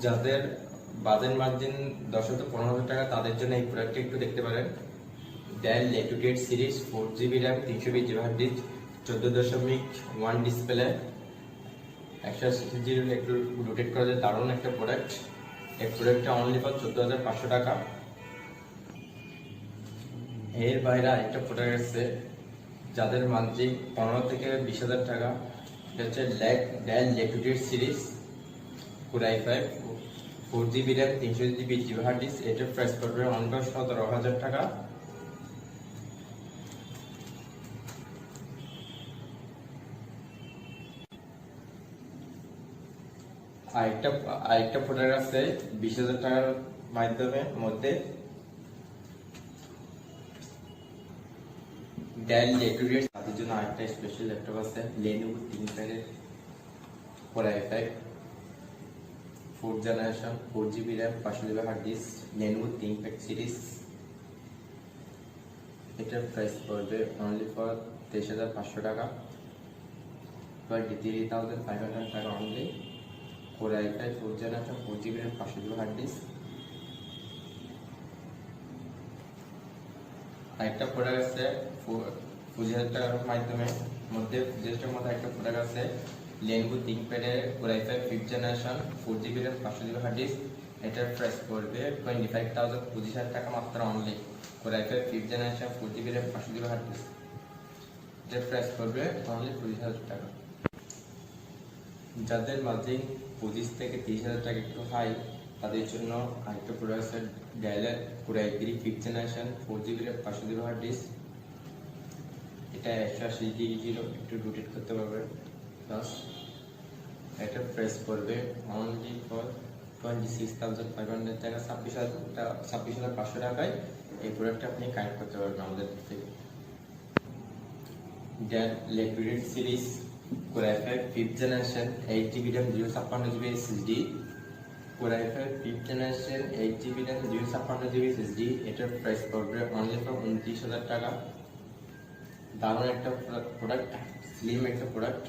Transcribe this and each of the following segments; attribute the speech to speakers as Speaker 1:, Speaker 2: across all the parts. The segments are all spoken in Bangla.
Speaker 1: যাদের বাজেট মার্জিন 10 থেকে 15,000 টাকা তাদের জন্য এই প্রোডাক্টটি একটু দেখতে পারেন। Dell Latitude series 4GB RAM 320GB hard disk 14.1 display 180 একটু রোটেট করা যায়, দারুণ একটা প্রোডাক্ট। এই প্রোডাক্টটা অনলি ফর 14,500 টাকা। এর বাইরে আরেকটা প্রোডাক্ট আছে যাদের মার্জিন 15 থেকে 20,000 টাকা। এটা হচ্ছে Dell Latitude series Core i5 4GB RAM 320GB hard disk. এটার প্রাইস পড়বে অনলি 17,000 টাকা। আরেকটা প্রোডাক্ট আছে 20,000 টাকার মধ্যে ডেল ল্যাটিটিউড। তাদের জন্য আরেকটা স্পেশাল ল্যাপটপ আছে Lenovo ThinkPad Core i5 4th generation 4GB RAM 500GB hard disk Lenovo ThinkPad series. এটার প্রাইস পড়বে অনলি ফর 23,500 টাকা, 23,500 টাকা only. Core i5 4th generation 4GB RAM 500GB hard disk. আরেকটা প্রোডাক্ট আছে 20,000 টাকার মধ্যে একটা প্রোডাক্ট আছে Lenovo ThinkPad Core i5 5th generation 4GB RAM 500GB hard disk. এটার প্রাইস পড়বে 25,000 টাকা মাত্র only. Core i5 5th generation 4GB RAM 500GB hard disk, এটার প্রাইস পড়বে অনলি 20,000 টাকা। যাদের মার্জিন 25 থেকে 30,000 টাকা একটু হাই তাদের জন্য আরেকটা প্রোডাক্ট আছে Dell Core i3 5th generation 4GB RAM 500GB hard disk. এটা 180 একটু রোটেট করতে পারবে প্লাস। এটার প্রাইস পড়বে অনলি ফর 26,500 টাকা, 26,500 টাকায় এই প্রোডাক্টটা আপনি কানেক্ট করতে পারবেন আমাদের থেকে। Dell Latitude series Core i5 5th generation 8GB RAM 256GB SSD Core i5 5th generation 8GB RAM 256GB SSD। এটার প্রাইস পড়বে অনলি ফর 29,000 টাকা। দারুণ একটা প্রোডাক্ট, স্লিম একটা প্রোডাক্ট।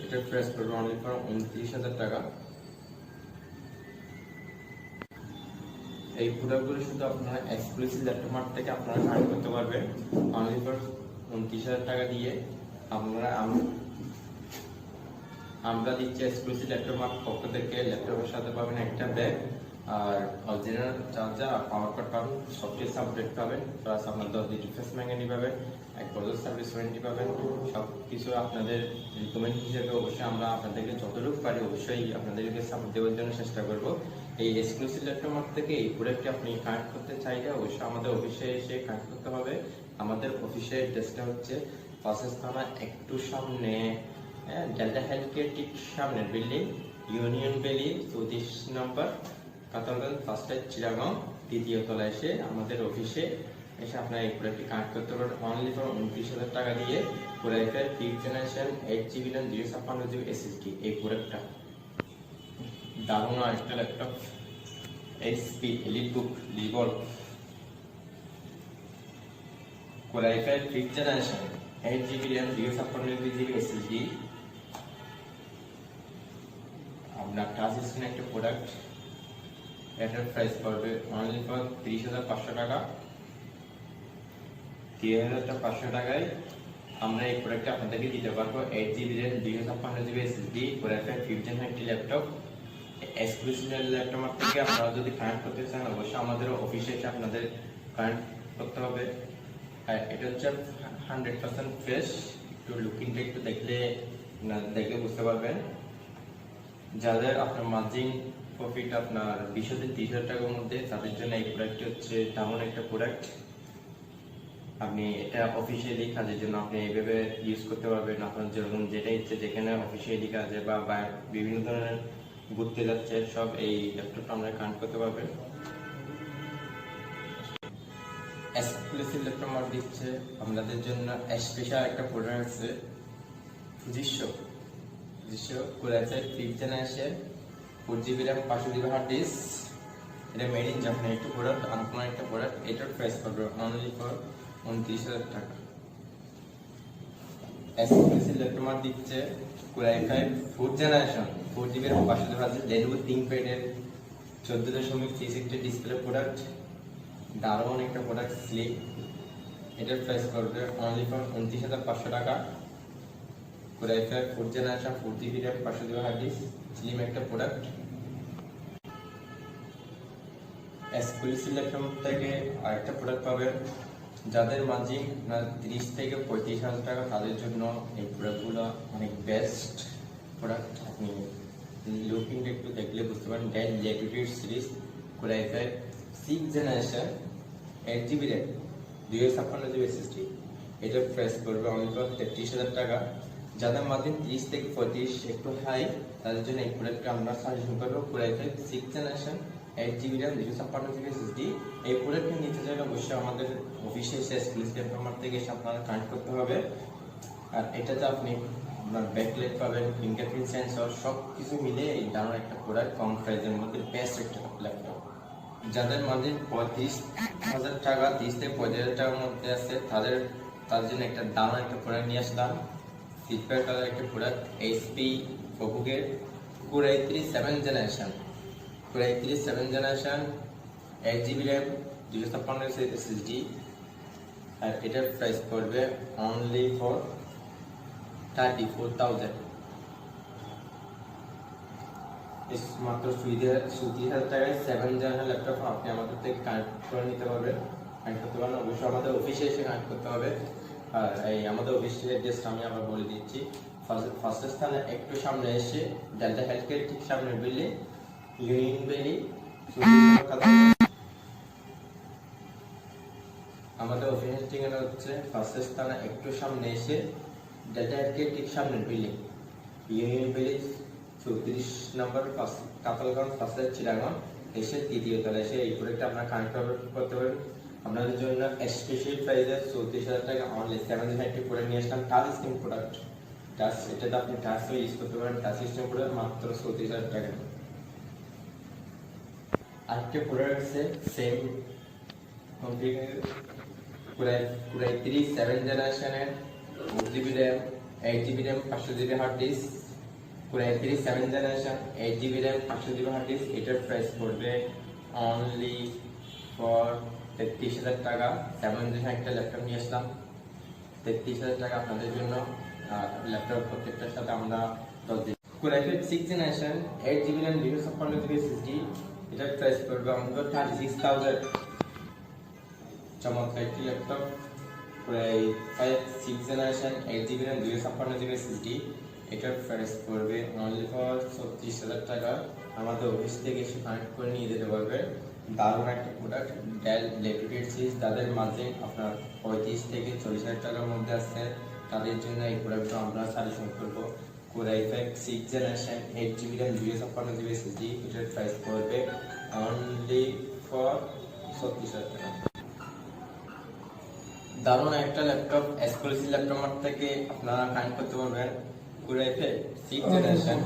Speaker 1: এটার প্রাইস পড়বে অনলি ফর 29,000 টাকা। এই প্রোডাক্টগুলো শুধু আপনারা এক্সক্লুসিভ ল্যাপটপ মার্ট থেকে আপনারা কানেক্ট করতে পারবেন অনলি ফর 29,000 টাকা দিয়ে। আমরা দিচ্ছি এক্সক্লুসিভ ল্যাপটপ মার্ট পক্ষ থেকে। ল্যাপটপের সাথে পাবেন একটা ব্যাগ আর অরিজিনাল চার্জার আর পাওয়ার কার্ড পাবেন, সফটওয়্যার আপডেট পাবেন, প্লাস আপনার 10 দিন রিফ্রেশ ম্যাগানি পাবেন, 1 বছর সার্ভিস ওয়ারেন্টি পাবেন। সব কিছু আপনাদের রিকমেন্ড হিসেবে অবশ্যই আমরা আপনাদেরকে যতটুকু পারি অবশ্যই আপনাদেরকে সাপোর্ট দেওয়ার জন্য চেষ্টা করব। এই এক্সক্লুসিভ ল্যাপটপ মার্ট থেকে এই প্রোডাক্টটি আপনি কানেক্ট করতে চাইলে অবশ্যই আমাদের অফিসে এসে কানেক্ট করতে হবে। আমাদের অফিসের অ্যাড্রেসটা হচ্ছে প্রসেস থানা একটু সামনে, ডেল্টা হেলথ কেয়ার ঠিক সামনের বিল্ডিং, ইউনিয়ন ভ্যালি 34 নম্বর, কাতারগাঁও ফার্স্ট টাইম চিরাগাঁও, দ্বিতীয় তলা এসে আমাদের অফিসে এসে আপনারা এই প্রোডাক্টটি কানেক্ট করতে পারেন অনলি ফর 29,000 টাকা দিয়ে। Core i5 5th generation 8GB RAM 256GB SSD এই প্রোডাক্টটা দারুণ একটা laptop HP EliteBook Revolve Core i5 5th generation 8GB RAM 256GB SSD। আপনার টাচ স্ক্রিন একটা প্রোডাক্ট। এটার প্রাইস পড়বে অনলি ফর 30,500 টাকা। 30,500 টাকায় আমরা এই প্রোডাক্টটা আপনাদেরকে দিতে পারবো 8GB RAM 256GB SSD Core i5 5th generation laptop. Exclusive laptop থেকে আপনারা যদি কানেক্ট করতে চান অবশ্যই আমাদের অফিসে এসে আপনাদের কানেক্ট করতে হবে। এটা হচ্ছে 100% ফ্রেশ। একটু লুকিংটা একটু দেখলে বুঝতে পারবেন। যাদের আপনার মার্জিন প্রফিট আপনার 20 থেকে 30,000 টাকার মধ্যে তাদের জন্য এই প্রোডাক্টটি হচ্ছে তেমন একটা প্রোডাক্ট। আপনি এটা অফিসিয়ালি কাজের জন্য আপনি এইভাবে ইউজ করতে পারবেন। আপনার যেরকম যেটা ইচ্ছে, যেখানে অফিসিয়ালি কাজে বা বিভিন্ন ধরনের ঘুরতে যাচ্ছে সব এই ল্যাপটপটা আমরা কানেক্ট করতে পারবেন। এক্সক্লুসিভ ল্যাপটপ মার্ক দিচ্ছে আপনাদের জন্য স্পেশাল একটা প্রোডাক্ট আছে Fujitsu Core i5 5th generation 4GB RAM 500GB hard disk. এটা মেড ইন জাপান একটা প্রোডাক্ট, আনকমন একটা প্রোডাক্ট। এটার প্রাইস পড়বে অনলি ফর 29,000 টাকা। এক্সক্লুসিভ ল্যাপটপ আমার দিচ্ছে কোরাই 5 4th জেনারেশন 4GB এর 512 Lenovo ThinkPad 14.360 ডিসপ্লে প্রোডাক্ট, দারুণ একটা প্রোডাক্ট স্লিম। এটার প্রাইস করবে অনলি ফর 29,500 টাকা। Core i 5 4th generation 4GB RAM 512 hard disk, slim একটা প্রোডাক্ট। এক্সক্লুসিভ ল্যাপটপ থেকে আরেকটা প্রোডাক্ট পাবেন, যাদের মাঝে 30 থেকে 35,000 টাকা, তাদের জন্য এই প্রোডাক্টগুলো অনেক বেস্ট প্রোডাক্ট। আপনি লুকিংটা একটু দেখলে বুঝতে পারেন। Dell Latitude series core i 5 6th generation 8GB RAM 256GB SSD, এটার প্রাইস করবে অনলি ফর 33,000 টাকা। যাদের মাঝে 30 থেকে 35 একটু হাই, তাদের জন্য এই প্রোডাক্টটা আমরা সাজেশন করবো core i 5 6th generation 8GB RAM 256GB SSD। এই প্রোডাক্টটা নিতে চাইলে অবশ্যই আমাদের অফিসে এসে এক্সক্লুসিভ ল্যাপটপ থেকে এসে আপনারা কানেক্ট করতে হবে। আর এটাতে আপনি আপনার ব্যাকলাইট পাবেন, ফিঙ্গারপ্রিন্ট সেন্সর, সব কিছু মিলে এই দারুণ একটা প্রোডাক্ট, কম প্রাইসের মধ্যে বেস্ট একটা ল্যাপটপ। যাদের মাঝে 35,000 টাকা 30 থেকে 35,000 টাকার মধ্যে আছে, তাদের জন্য একটা দারুণ একটা প্রোডাক্ট নিয়ে আসলাম। ফিডব্যাক কালার একটা প্রোডাক্ট, এইচপি প্রোবুকের core i 3 7th generation 8GB RAM 256GB SSD। আর এটার প্রাইস পড়বে অনলি ফর 34,000, মাত্র 30,000 টাকায় 7th জেনারেশন ল্যাপটপ আপনি আমাদের থেকে কানেক্ট করে নিতে পারবেন। কানেক্ট করতে পারেন, অবশ্যই আমাদের অফিসে এসে কানেক্ট করতে হবে। আর এই আমাদের অফিসের অ্যাড্রেসটা আমি আবার বলে দিচ্ছি। ফার্স্ট স্থানে একটু সামনে এসে ডেল্টা হেলথ কেয়ার ঠিক সামনে বিল্ডিং, ইউনিয়ন ভ্যালি। আমাদের অফিসের ঠিকানা হচ্ছে ফার্স্ট স্থানে একটু সামনে এসে ডেল্টা হেলথ কেয়ার ঠিক সামনে বিল্ডিং, ইউনিয়ন ভ্যালি 34 নম্বর কাতালগঞ্জ ফার্স্ট চিরাগঞ্জ এসে তৃতীয় তলা এসে এই প্রোডাক্টটা আপনারা কানেক্ট করতে পারবেন। আপনাদের জন্য স্পেশাল প্রাইসে 34,000 টাকা অনলি 7 দিন একটি প্রোডাক্ট নিয়ে আসলাম, টাচ স্ক্রিন প্রোডাক্ট। এটাতে আপনি টাচ ইউজ করতে পারেন, টাচ সিস্টেম প্রোডাক্ট মাত্র 34,000 টাকা। আরেকটা প্রোডাক্ট আছে সেম কোরাই 3 7th জেনারেশনের 4GB RAM 8GB RAM 500GB hard disk. Core i 3 7th generation 8GB RAM 500GB hard disk, এটার প্রাইস পড়বে অনলি ফর 33,000 টাকা। 7th জেনারেশন একটা ল্যাপটপ নিয়ে আসলাম, 33,000 টাকা আপনাদের জন্য। ল্যাপটপ প্রত্যেকটার সাথে আমরা 10 দিন। Core i 5 6th generation 8GB RAM 256GB SSD, এটার প্রাইস পড়বে অনলি 36,000। চমৎকার একটি laptop core i 5 6th generation 8GB RAM 256GB SSD, এটার প্রাইস পড়বে অনলি ফর 36,000 টাকা। আমাদের অফিস থেকে এসে কানেক্ট করে নিয়ে যেতে পারবে। দারুণ একটা প্রোডাক্ট, ডেল ল্যাটিটিউড সিরিজ। যাদের মাঝে আপনার 35 থেকে 40,000 টাকার মধ্যে আছে, তাদের জন্য এই প্রোডাক্টটা আমরা সাজেশন করবো। Core i 5 6th generation 8GB RAM 256GB SSD, এটার প্রাইস পড়বে অনলি ফর 36,000 টাকা। দারুণ একটা ল্যাপটপ, এক্সক্লুসিভ ল্যাপটপ থেকে আপনারা কানেক্ট করতে পারবেন। Core i 5 6th generation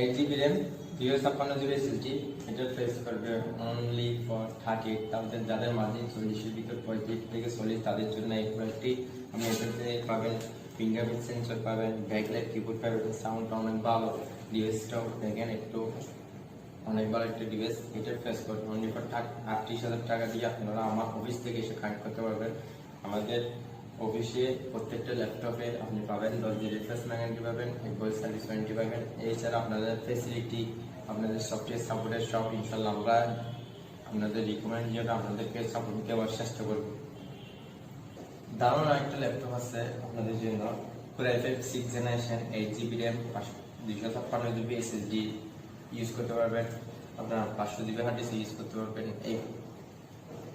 Speaker 1: 8GB RAM 256GB SSD, এটার প্রাইস করবে অনলি ফর 38,000। যাদের মাঝে 40-এর ভিতর 35 থেকে 40, তাদের জন্য এই প্রোডাক্টটি আপনি এটাতে পাবেন। ফিঙ্গারপ্রিন্ট সেন্সর পাবেন, ব্যাকলাইট কিবোর্ড পাবেন, সাউন্ড অনেক ভালো, ডিভাইসটাও দেখেন একটু অনেক ভালো একটা ডিভাইস। এটার প্রাইস করবে অনলি ফর 38,000 টাকা দিয়ে আপনারা আমার অফিস থেকে এসে কানেক্ট করতে পারবেন। আমাদের অফিসে প্রত্যেকটা ল্যাপটপে আপনি পাবেন 10 দিন রিপ্লেসমেন্ট গ্যারান্টি পাবেন, 1 বছর সার্ভিস ওয়ারেন্টি পাবেন। এছাড়া আপনাদের ফেসিলিটি, আপনাদের সফটওয়্যার সাপোর্টের সব ইনশাল্লাহ আমরা আপনাদের রিকমেন্ড যেটা আপনাদেরকে সাপোর্ট দেওয়ার চেষ্টা করব। দারুণ একটা ল্যাপটপ আছে আপনাদের জন্য, core i 5 6th generation 8GB RAM 256GB SSD use করতে পারবেন। আপনারা 500GB হার্ড ডিস্ক ইউজ করতে পারবেন। এই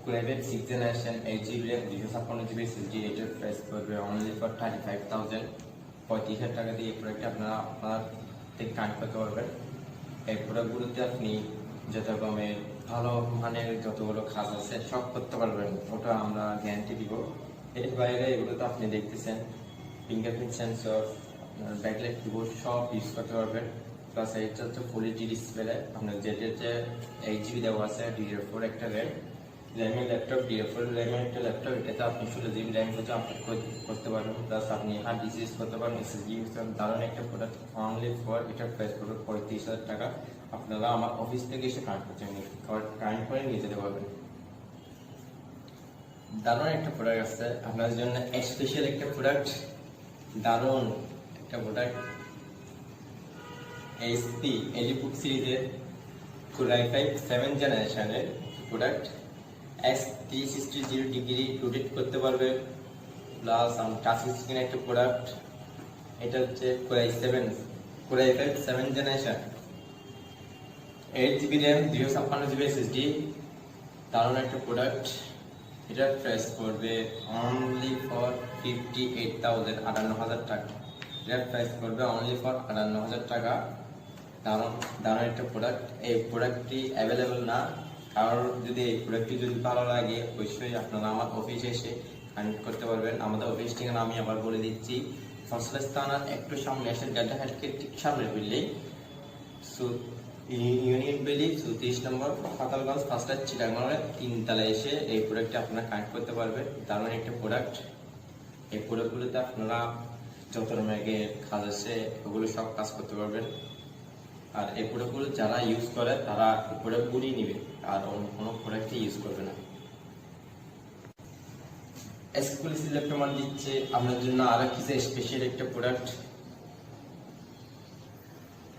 Speaker 1: core i 5 6th generation 8GB RAM 256GB SSD, এটার প্রাইস পড়বে অনলি ফর 35,000। 35,000 টাকা দিয়ে এই প্রোডাক্টটি আপনারা আপনার থেকে কানেক্ট করতে পারবেন। এই প্রোডাক্টগুলোতে আপনি যত রকমের ভালো মানের যতগুলো কাজ আছে সব করতে পারবেন, ওটা আমরা গ্যারান্টি দিব। এর বাইরে এগুলোতে আপনি দেখতেছেন ফিঙ্গারপ্রিন্ট সেন্সর, আপনার ব্যাকলাইট কিবোর্ড সব ইউজ করতে পারবেন। প্লাস এটা হচ্ছে ফুল এইচডি ডিসপ্লে, আপনার যেটা 8GB দেওয়া আছে, DDR4 একটা র্যাম, র্যামের ল্যাপটপ, DF4 র্যামের একটা ল্যাপটপ, এটাতে আপনি 16 GB র্যাম পর্যন্ত আপলোড করতে পারবেন, প্লাস আপনি হার্ড ডিস্ক ইউজ করতে পারেন, SSD ইউজ করতে পারেন। দারুণ একটা প্রোডাক্ট, অনলি ফর এটার প্রাইস পড়বে 35,000 টাকা। আপনারা আমার অফিস থেকে এসে কানেক্ট করে নিয়ে যেতে পারবেন। দারুণ একটা প্রোডাক্ট আছে আপনাদের জন্য, স্পেশাল একটা প্রোডাক্ট, দারুণ একটা প্রোডাক্ট, HP এলিবুক সিরিজের Core i5 7th জেনারেশনের প্রোডাক্ট। X360 রোটেট করতে পারবে, প্লাস টাচ স্ক্রিন একটা প্রোডাক্ট। এটা হচ্ছে Core i5 7th generation, 8 GB RAM, 256 GB SSD, দারুণ একটা প্রোডাক্ট। এটার প্রাইস পড়বে অনলি ফর 58,000 টাকা। এটার প্রাইস পড়বে অনলি ফর 58,000 টাকা। দারুণ একটা প্রোডাক্ট। এই প্রোডাক্টটি অ্যাভেলেবেল না, কারোর যদি এই প্রোডাক্টটি যদি ভালো লাগে অবশ্যই আপনারা আমার অফিসে এসে কানেক্ট করতে পারবেন। আমাদের অফিস ঠিকানা আমি আবার বলে দিচ্ছি, ফসলেস থানার একটু সামনে এসে ডেল্টা হেলথকেয়ার ঠিক সামনের বিল্ডিং, ইউনিয়ন ভ্যালি 34 নম্বর, পাতালগঞ্জ, 5টা চিটাগাঙের 3 তলায় এসে এই প্রোডাক্টটি আপনারা কানেক্ট করতে পারবেন। দারুণ একটা প্রোডাক্ট। এই প্রোডাক্টগুলোতে আপনারা যত রকমের কাজ আছে ওগুলো সব কাজ করতে পারবেন। আর এই প্রোডাক্টগুলো যারা ইউজ করে তারা এই প্রোডাক্টগুলোই নেবে, আর অন্য কোনো প্রোডাক্টই ইউজ করবে না। এক্সক্লুসিভ ল্যাপটপ দিচ্ছে আপনাদের জন্য আরো কিছু স্পেশাল একটা প্রোডাক্ট।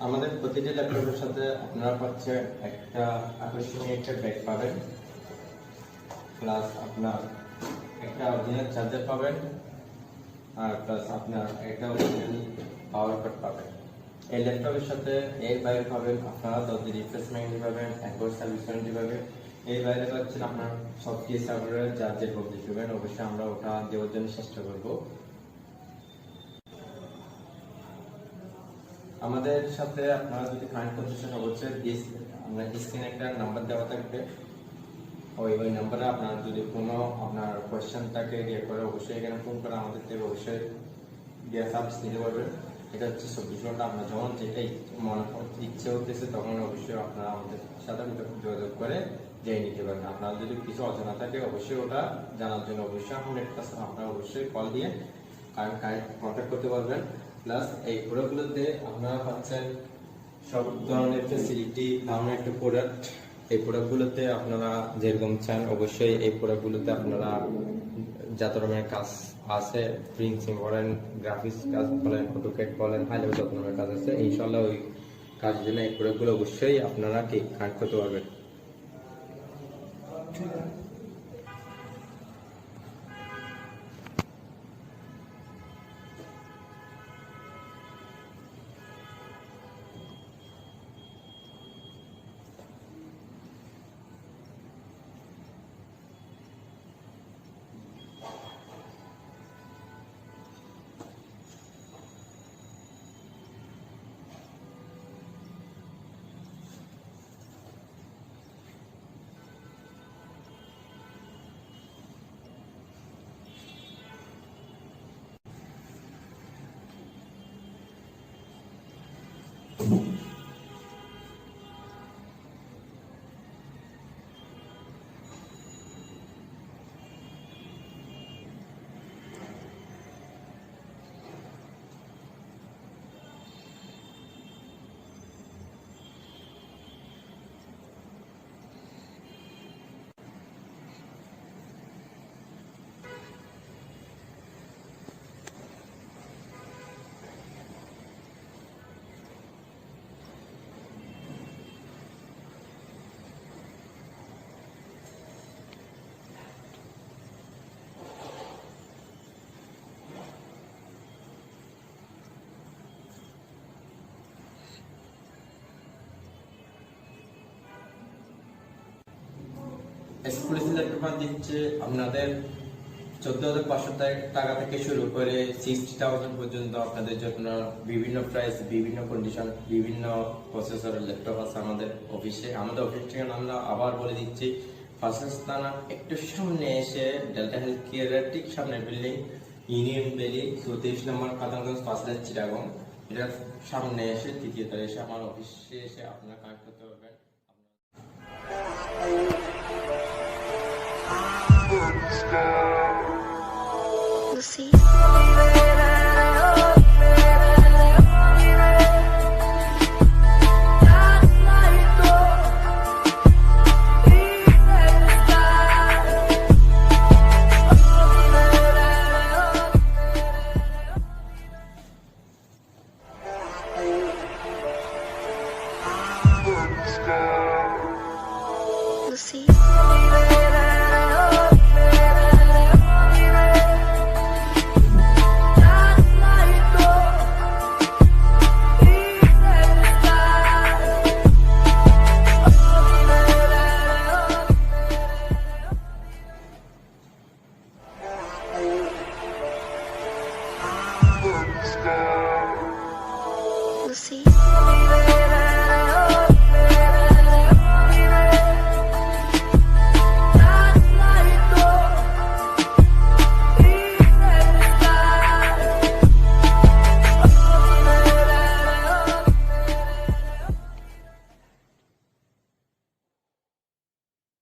Speaker 1: আমাদের প্রতিটা ল্যাপটপের সাথে আপনারা পাচ্ছেন একটা আকর্ষণীয় একটা ব্যাগ পাবেন, প্লাস আপনার একটা অরিজিনাল চার্জার পাবেন, আর প্লাস আপনার একটা অরিজিনাল পাওয়ার কাট পাবেন। এই ল্যাপটপের সাথে এর বাইরে পাবেন আপনারা 10 দিন রিপ্লেসমেন্ট পাবেন, একবার সার্ভিস ওয়ারেন্টি পাবেন। এর বাইরে পাচ্ছেন আপনার সফটওয়্যার সার্ভারের চার্জের বদলে পাবেন, অবশ্যই আমরা ওটা দেওয়ার জন্য চেষ্টা করব। আমাদের সাথে আপনারা যদি কানেক্ট করতে চান অবশ্যই আমরা স্ক্রিনে একটা নাম্বার দেওয়া থাকবে, ওই নাম্বারে আপনার যদি কোনো আপনার কোয়েশ্চেন থাকে ইয়ে করে অবশ্যই এখানে ফোন করে আমাদের থেকে অবশ্যই সার্ভিস নিতে পারবেন। এটা হচ্ছে 24 ঘন্টা, আপনার যখন যেটাই মনে ইচ্ছে হতেছে তখন অবশ্যই আপনারা আমাদের সাথে যোগাযোগ করে জেনে নিতে পারেন। আপনার যদি কিছু অজানা থাকে অবশ্যই ওটা জানার জন্য অবশ্যই আপনারা অবশ্যই কল দিয়ে কন্ট্যাক্ট করতে পারবেন। প্লাস এই প্রোডাক্টগুলোতে আপনারা পাচ্ছেন সব ধরনের ফেসিলিটি, দারুণ একটা প্রোডাক্ট। এই প্রোডাক্টগুলোতে আপনারা যেরকম চান অবশ্যই এই প্রোডাক্টগুলোতে আপনারা যত রকমের কাজ আছে, প্রিন্টিং বলেন, গ্রাফিক্স কাজ বলেন, অটোক্যাড বলেন, হাই লেভেল যত রকমের কাজ আছে ইনশাআল্লাহ ওই কাজের জন্য এই প্রোডাক্টগুলো অবশ্যই আপনারা ঠিক কানেক্ট করতে পারবেন। এক্সক্লুসিভ ল্যাপটপ দিচ্ছে আপনাদের 14,500 টাকা থেকে শুরু করে 60,000 পর্যন্ত আপনাদের জন্য বিভিন্ন প্রাইস, বিভিন্ন কন্ডিশন, বিভিন্ন প্রসেসরের ল্যাপটপ আছে আমাদের অফিসে। আমাদের অফিস থেকে আমরা আবার বলে দিচ্ছি, পাকিস্তান একটু সামনে এসে ডেল্টা হেলথ কেয়ারের ঠিক সামনে বিল্ডিং, ইউনিয়ন ভ্যালি 34 নম্বর, পাতালগঞ্জ, 5টা চিটাগাং, এটার সামনে এসে তৃতীয় তলায় এসে আমার অফিসে এসে আপনারা কানেক্ট করতে পারবেন।
Speaker 2: We'll see.